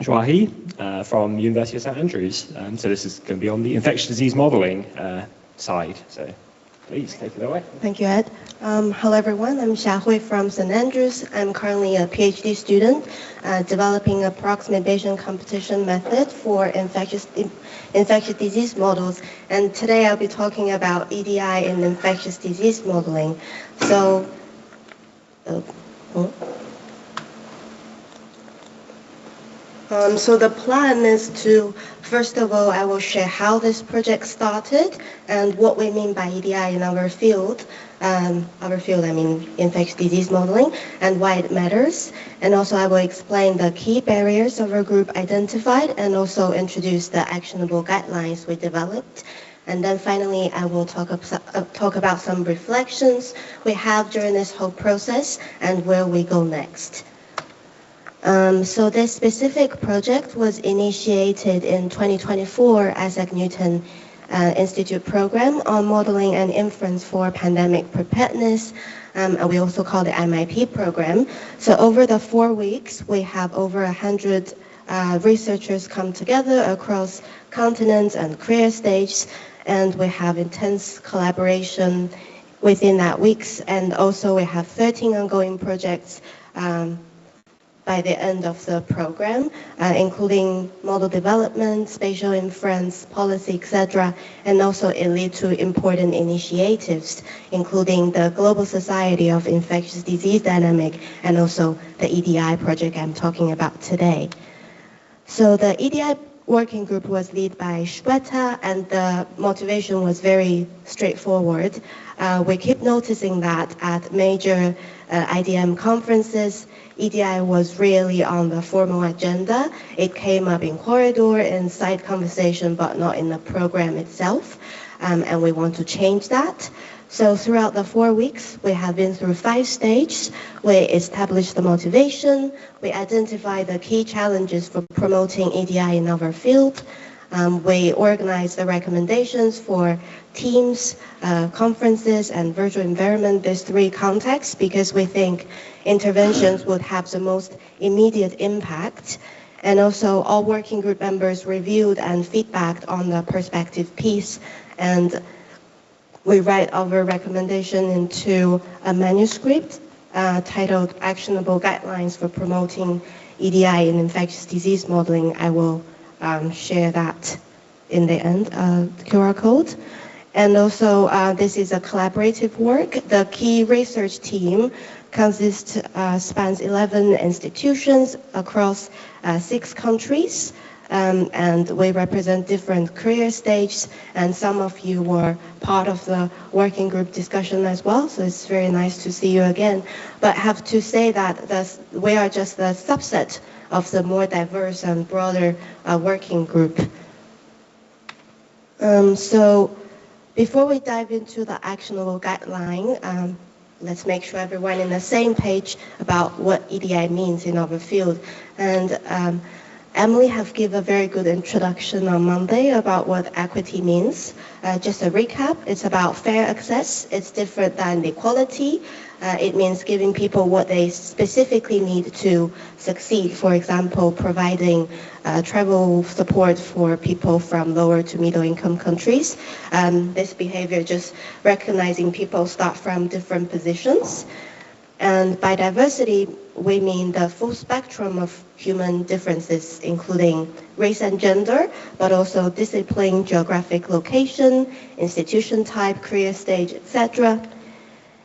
Xiahui from University of St Andrews. So this is going to be on the infectious disease modelling side. So please take it away. Thank you, Ed. Hello, everyone. I'm Xiahui from St Andrews. I'm currently a PhD student developing a proximate Bayesian competition method for infectious disease models. And today I'll be talking about EDI in infectious disease modeling. So, so the plan is to, first of all, I will share how this project started and what we mean by EDI in our field. I mean infectious disease modeling, and why it matters. And also I will explain the key barriers our group identified and also introduce the actionable guidelines we developed. And then finally, I will talk about some reflections we have during this whole process and where we go next. So this specific project was initiated in 2024 as a Newton Institute program on modeling and inference for pandemic preparedness. And we also call it MIP program. So over the 4 weeks, we have over 100 researchers come together across continents and career stages, and we have intense collaboration within that weeks. And also we have 13 ongoing projects by the end of the program, including model development, spatial inference, policy, etc. And also it led to important initiatives, including the Global Society of Infectious Disease Dynamic and also the EDI project I'm talking about today. So the EDI working group was led by Shweta, and the motivation was very straightforward. We keep noticing that at major IDM conferences, EDI was really on the formal agenda. It came up in corridor and side conversation, but not in the program itself. And we want to change that. So throughout the 4 weeks, we have been through 5 stages. We established the motivation. We identified the key challenges for promoting EDI in our field. We organized the recommendations for teams, conferences, and virtual environment, these 3 contexts, because we think interventions would have the most immediate impact. And also all working group members reviewed and feedbacked on the perspective piece, and we write our recommendation into a manuscript titled Actionable Guidelines for Promoting EDI in Infectious Disease Modeling. I will share that in the end, QR code. And also, this is a collaborative work. The key research team spans 11 institutions across 6 countries. And we represent different career stages, and some of you were part of the working group discussion as well, so it's very nice to see you again. But I have to say that we are just a subset of the more diverse and broader working group. So before we dive into the actionable guideline, let's make sure everyone in the same page about what EDI means in our field. And Emily have given a very good introduction on Monday about what equity means. Just a recap, it's about fair access. It's different than equality. It means giving people what they specifically need to succeed. For example, providing travel support for people from lower to middle income countries. This behavior just recognizing people start from different positions. And by diversity, we mean the full spectrum of human differences, including race and gender, but also discipline, geographic location, institution type, career stage, etc.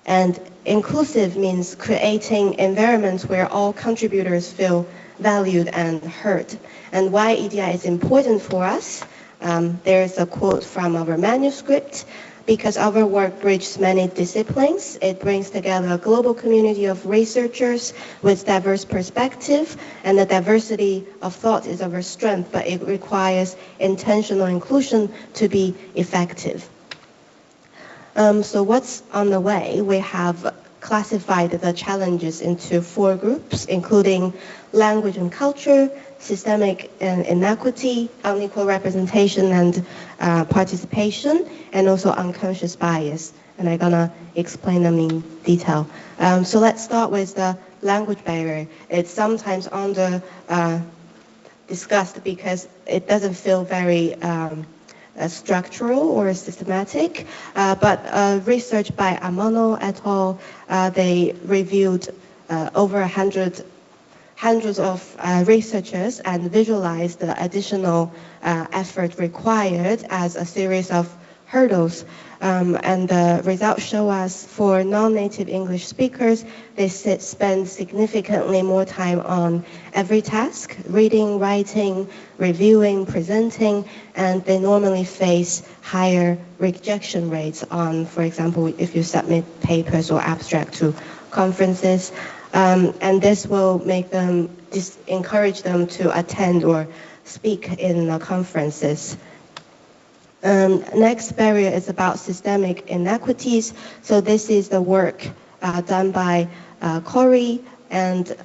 And inclusive means creating environments where all contributors feel valued and heard. And why EDI is important for us, there's a quote from our manuscript. Because our work bridges many disciplines, it brings together a global community of researchers with diverse perspective, and the diversity of thought is our strength, but it requires intentional inclusion to be effective. So what's on the way? We have classified the challenges into 4 groups, including language and culture, systemic inequity, unequal representation and participation, and also unconscious bias. And I'm gonna explain them in detail. So let's start with the language barrier. It's sometimes discussed because it doesn't feel very structural or systematic. But research by Amano et al., they reviewed over hundreds of researchers and visualized the additional effort required as a series of hurdles. And the results show us for non-native English speakers, they spend significantly more time on every task, reading, writing, reviewing, presenting, and they normally face higher rejection rates on, for example, if you submit papers or abstract to conferences. And this will make them encourage them to attend or speak in conferences. Next barrier is about systemic inequities. So this is the work done by Corey, and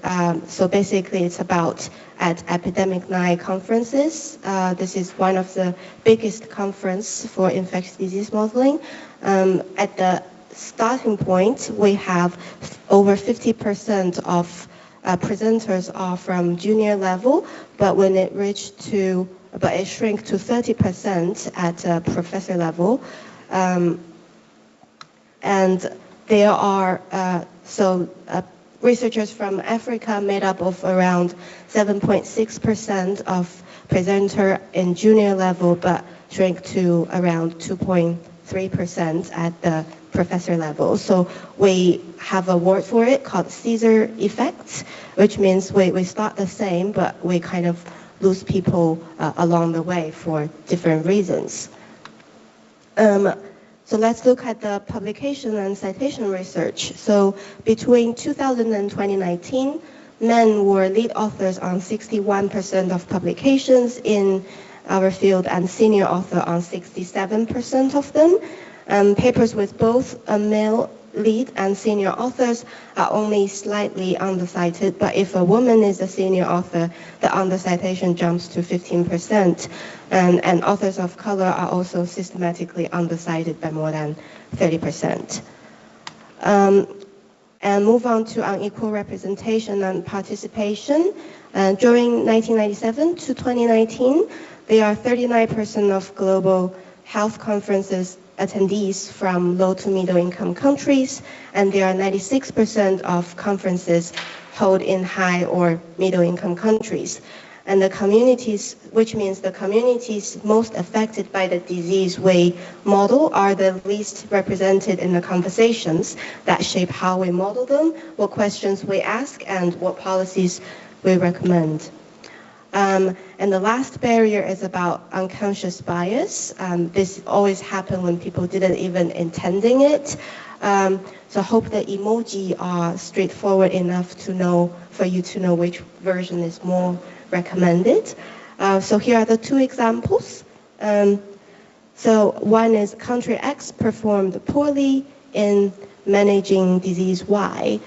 so basically it's about at Epidemic Night conferences. This is one of the biggest conference for infectious disease modeling. At the starting point, we have over 50% of presenters are from junior level, but when it shrink to 30% at professor level. And there are, researchers from Africa made up of around 7.6% of presenter in junior level, but shrink to around 2.3% at the professor level. So we have a word for it called Caesar effect, which means we start the same, but we kind of lose people along the way for different reasons. So let's look at the publication and citation research. So between 2000 and 2019, men were lead authors on 61% of publications in our field and senior author on 67% of them. Papers with both a male lead and senior authors are only slightly undercited, but if a woman is a senior author, the undercitation jumps to 15%, and authors of color are also systematically undercited by more than 30%. And move on to unequal representation and participation. During 1997 to 2019, there are 39% of global health conferences attendees from low to middle income countries, and there are 96% of conferences held in high or middle income countries. And the communities, which means the communities most affected by the disease we model are the least represented in the conversations that shape how we model them, what questions we ask, and what policies we recommend. And the last barrier is about unconscious bias. This always happens when people didn't even intending it. So I hope the emoji are straightforward enough for you to know which version is more recommended. So here are the two examples. So one is country X performed poorly in managing disease Y.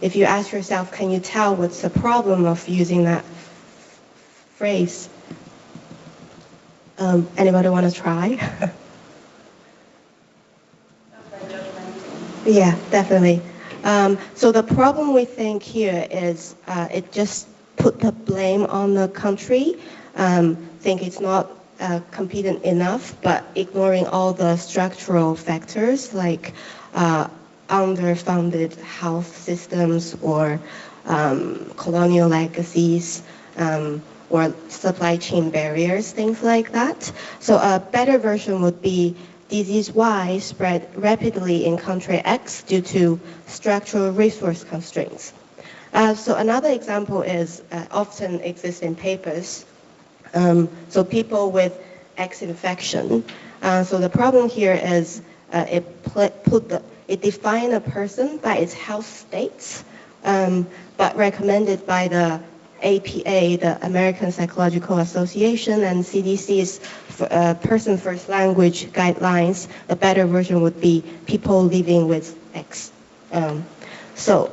If you ask yourself, can you tell what's the problem of using that phrase? Anybody want to try? Yeah, definitely. So the problem we think here is it just put the blame on the country, think it's not competent enough, but ignoring all the structural factors like underfunded health systems or colonial legacies, or supply chain barriers, things like that. So a better version would be disease Y spread rapidly in country X due to structural resource constraints. So another example is often exists in papers. So people with X infection. So the problem here is it defined a person by its health states, but recommended by the APA, the American Psychological Association, and CDC's person first language guidelines. The better version would be people living with X. So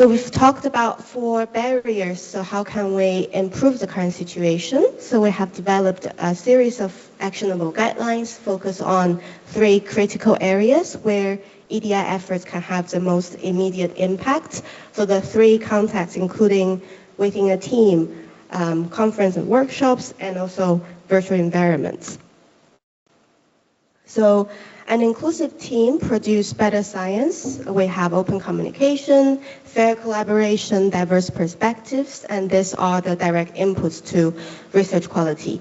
we've talked about 4 barriers. So how can we improve the current situation? So we have developed a series of actionable guidelines focused on 3 critical areas where EDI efforts can have the most immediate impact. So the 3 contexts including within a team, conference and workshops, and also virtual environments. So an inclusive team produces better science. We have open communication, fair collaboration, diverse perspectives, and these are the direct inputs to research quality.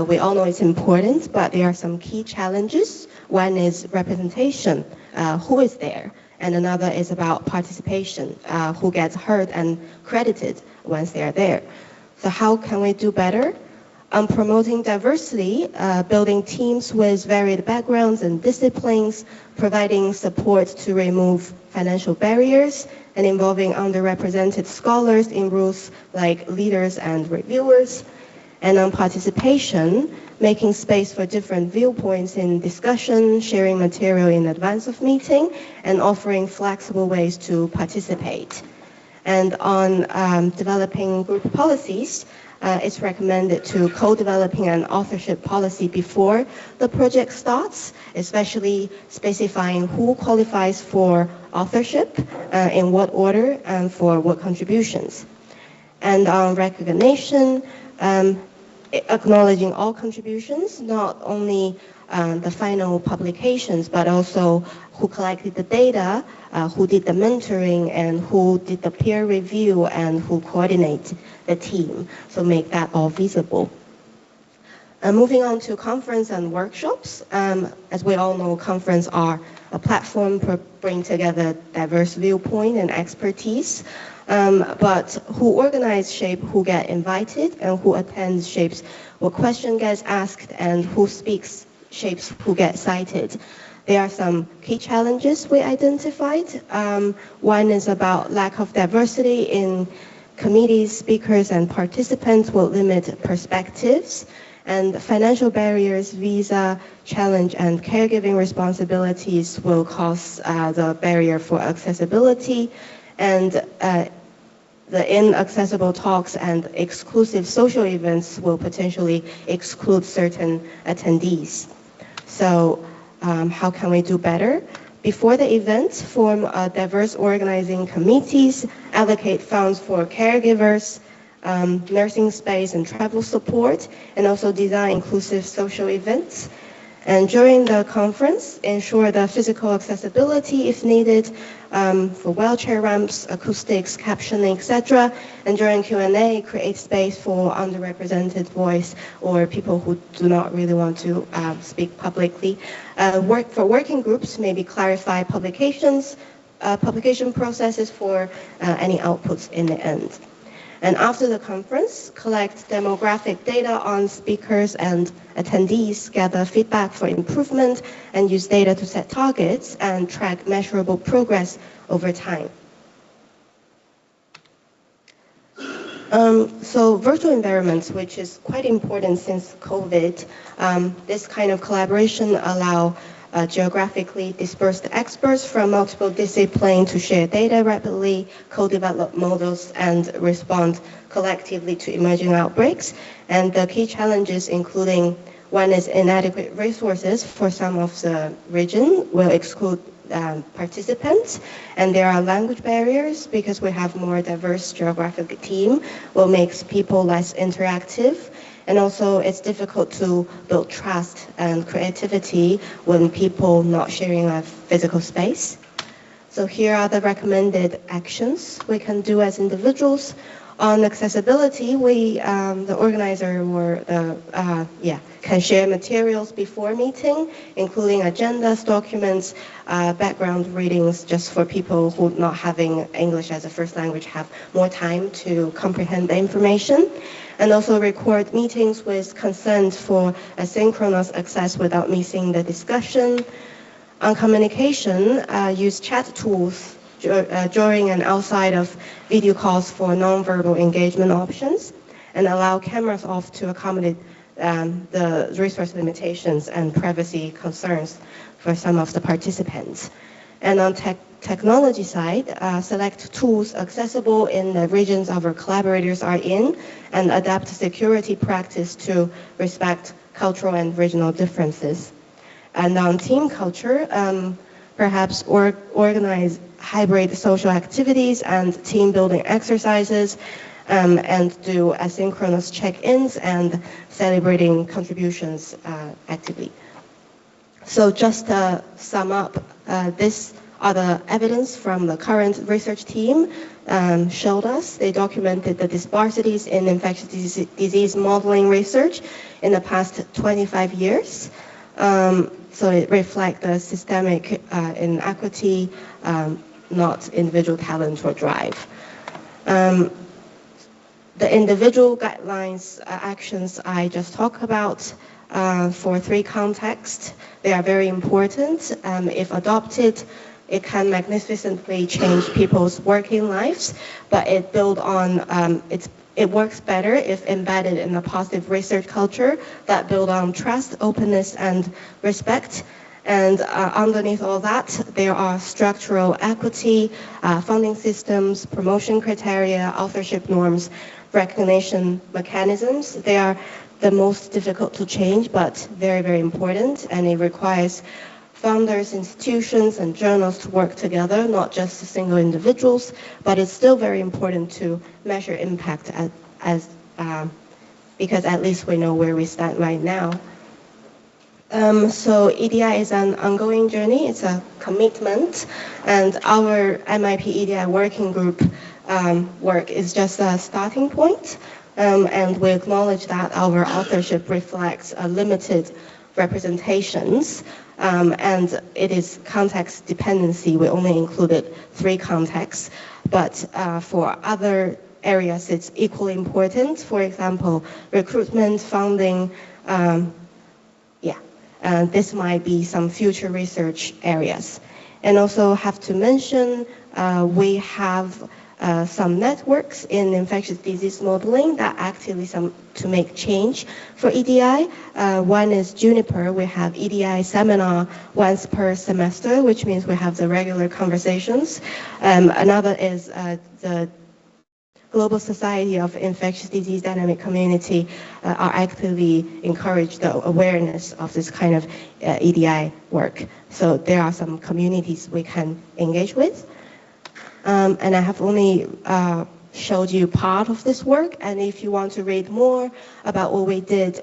We all know it's important, but there are some key challenges. One is representation, who is there? And another is about participation, who gets heard and credited once they are there. So how can we do better? Promoting diversity, building teams with varied backgrounds and disciplines, providing support to remove financial barriers, and involving underrepresented scholars in roles like leaders and reviewers. And on participation, making space for different viewpoints in discussion, sharing material in advance of meeting, and offering flexible ways to participate. And on developing group policies, it's recommended to co-developing an authorship policy before the project starts, especially specifying who qualifies for authorship, in what order, and for what contributions. And on recognition, acknowledging all contributions, not only the final publications, but also who collected the data, who did the mentoring, and who did the peer review, and who coordinated the team. So make that all visible. Moving on to conference and workshops. As we all know, conferences are a platform to bring together diverse viewpoint and expertise. But who organize shape who get invited, and who attends shapes what question gets asked, and who speaks shapes who get cited. There are some key challenges we identified. One is about lack of diversity in committees, speakers, and participants will limit perspectives. And financial barriers, visa challenge, and caregiving responsibilities will cause the barrier for accessibility. And the inaccessible talks and exclusive social events will potentially exclude certain attendees. So how can we do better? Before the event, form diverse organizing committees, allocate funds for caregivers, nursing space and travel support, and also design inclusive social events. And during the conference, ensure the physical accessibility if needed, for wheelchair ramps, acoustics, captioning, etc. And during Q&A, create space for underrepresented voice or people who do not really want to speak publicly. For working groups, maybe clarify publication processes for any outputs in the end. And after the conference, collect demographic data on speakers and attendees, gather feedback for improvement, and use data to set targets and track measurable progress over time. So virtual environments, which is quite important since COVID, this kind of collaboration allow geographically dispersed experts from multiple disciplines to share data rapidly, co-develop models, and respond collectively to emerging outbreaks. And the key challenges including, one is inadequate resources for some of the region will exclude participants, and there are language barriers because we have more diverse geographic team, will make people less interactive. And also, it's difficult to build trust and creativity when people not sharing a physical space. So here are the recommended actions we can do as individuals. On accessibility, the organizer or can share materials before meeting, including agendas, documents, background readings, just for people who not having English as a first language have more time to comprehend the information. And also record meetings with consent for asynchronous access without missing the discussion. On communication, use chat tools during and outside of video calls for nonverbal engagement options, and allow cameras off to accommodate the resource limitations and privacy concerns for some of the participants. And on technology side, select tools accessible in the regions our collaborators are in, and adapt security practice to respect cultural and regional differences. And on team culture, perhaps organize hybrid social activities and team building exercises, and do asynchronous check-ins and celebrating contributions actively. So just to sum up, these are the evidence from the current research team showed us. They documented the disparities in infectious disease modeling research in the past 25 years. So it reflects the systemic inequity, not individual talent or drive. The individual guidelines actions I just talked about for 3 contexts, they are very important. If adopted, it can magnificently change people's working lives, but it builds on, it works better if embedded in a positive research culture that builds on trust, openness, and respect. And underneath all that, there are structural equity, funding systems, promotion criteria, authorship norms, recognition mechanisms. They are the most difficult to change, but very, very important. And it requires founders, institutions, and journals to work together, not just single individuals, but it's still very important to measure impact because at least we know where we stand right now. So EDI is an ongoing journey, it's a commitment, and our MIP EDI working group work is just a starting point, and we acknowledge that our authorship reflects a limited representations, and it is context dependency. We only included 3 contexts, but for other areas it's equally important. For example, recruitment, funding, this might be some future research areas. And also have to mention, we have some networks in infectious disease modeling that actively to make change for EDI. One is Juniper. We have EDI seminar once per semester, which means we have the regular conversations. Another is the Global Society of Infectious Disease Dynamic Community are actively encourage the awareness of this kind of EDI work. So there are some communities we can engage with. And I have only showed you part of this work, and if you want to read more about what we did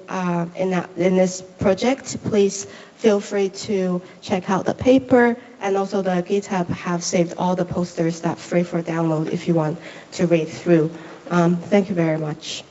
in this project, please feel free to check out the paper, and also the GitHub have saved all the posters that free for download if you want to read through. Thank you very much.